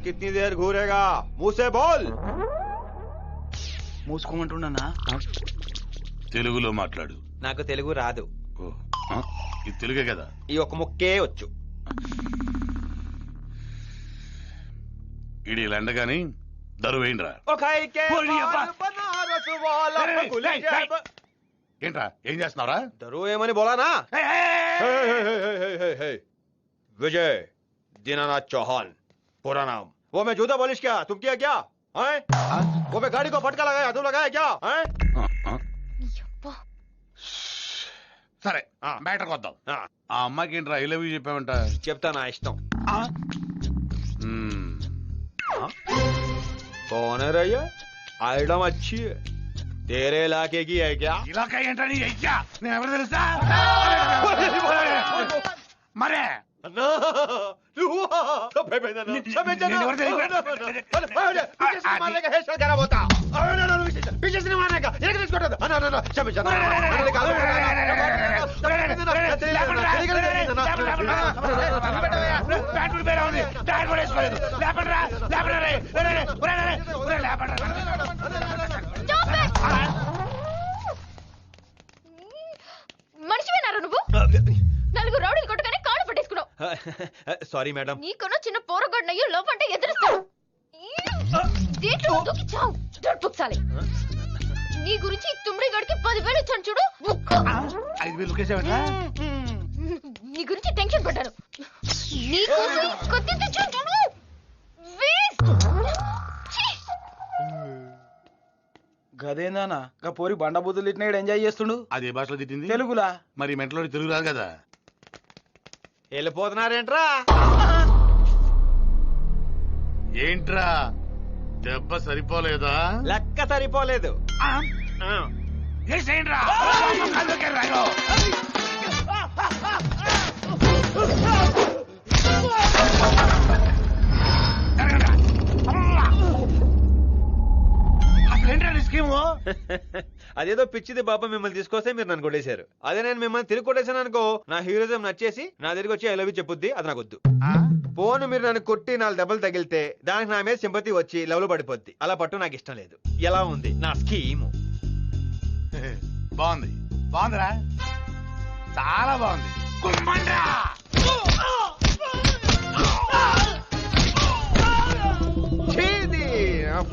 कितनी देर घूरेगा मुंह से बोल మూసుకోమంటున్నా తెలుగులో మాట్లాడు. నాకు తెలుగు రాదు. ఇది తెలుగే కదా. ఈ ఒక్క ముక్కే వచ్చు. ఇడి లండగాని దరువేండ్రా. ఏంట్రా ఏం చేస్తున్నావురా? దరు ఏమని బోలానా? विजय दीनानाथ चौहान पूरा नाम. वो मैं जूता पॉलिश क्या तुम किया क्या? वो मैं गाड़ी को फटका लगाया तुम लगाया क्या? సరే మ్యాటర్కి వద్దాం. ఆ అమ్మాయికి ఏంట్రా ఐ లవ్ యూ చెప్పావంట? చెప్తా నా ఇష్టం. कौन है रैया? आइटम अच्छी है. तेरे इलाके की है क्या? ఇలాకా ఏంట్రా నీ అయ్యా? నేను ఎవరు తెలుసా? మరే మనిషివేనారా నువ్వు? నలుగురు రౌడీలు కొట్టగానే కాళ్ళు పట్టేసుకున్నావు. Sorry madam. నీకన్నా చిన్న పోరగొడ్డయ్యో లోపంటే ఎదురుస్తావు. నీ గురించి తుమ్మిడి గడికి 10,000 ఇచ్చాను చూడు. 5,000 నీ గురించి టెన్షన్ పడ్డాను. నీ కోసం కత్తి తెచ్చాను చూడు. గదేందానా గా పోరి బండబూతులు తిట్టినాడు ఎంజాయ్ చేస్తుండు. అదే భాషలో తిట్టింది తెలుగులా? మరి మెంటలో తెలుగు రాదు కదా. వెళ్ళిపోతున్నారేంట్రా? ఏంట్రా దెబ్బ సరిపోలేదా? లెక్క సరిపోలేదు. అదేదో పిచ్చిది బాబా మిమ్మల్ని తీసుకొస్తే మీరు నన్ను కొట్టేశారు. అదే నేను మిమ్మల్ని తిరిగి కొట్టేశాను అనుకో, నా హీరోయిజం నచ్చేసి నా దగ్గరికి వచ్చి ఐ లవ్ యూ చెప్పుద్ది. అది నాకు వద్దు. పోను మీరు నన్ను కొట్టి 4 దెబ్బలు తగిలితే దానికి నా మీద సింపతి వచ్చి లవ్ లో పడిపోద్ది. అలా పట్టు నాకు ఇష్టం లేదు. ఎలా ఉంది నా స్కీము? బాగుంది. బాగుందిరా, చాలా బాగుంది.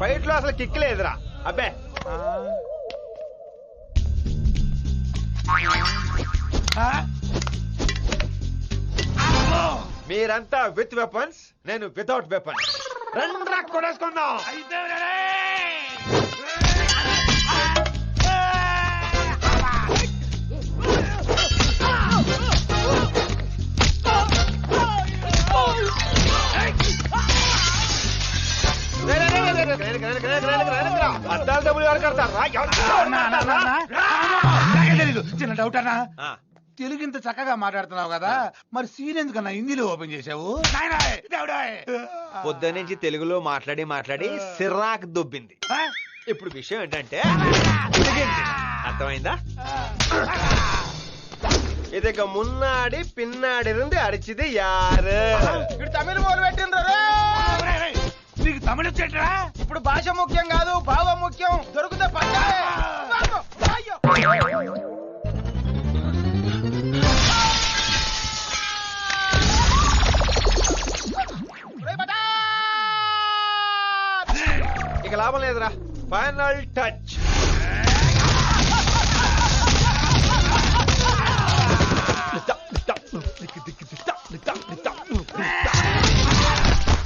ఫైట్ లో అసలు కిక్ లేదురా. అబ్బే మీరంతా విత్ వెపన్స్, నేను వితౌట్ వెపన్స్. రండ్రా కొడేసుకుందాం. అద్దాలు డబ్బులు ఎవరు కడతారా? చిన్న డౌట్ అన్నా, తెలుగు ఇంత చక్కగా మాట్లాడుతున్నావు కదా, మరి సీన్ ఎందుకన్నా హిందీలో ఓపెన్ చేసావు? పొద్దు నుంచి తెలుగులో మాట్లాడి మాట్లాడి సిరాక్ దొబ్బింది. ఇప్పుడు విషయం ఏంటంటే అర్థమైందా? ఇదిక మున్నాడి పిన్నాడి నుండి అడిచిది యారు. ఇప్పుడు తమిళ మొదలు పెట్టిండ్రు. నీకు తమిళ వచ్చేట్రా? ఇప్పుడు భాష ముఖ్యం కాదు, భావం ముఖ్యం. దొరికితే పట్టాలే. ఇక లాభం లేదురా. Final touch.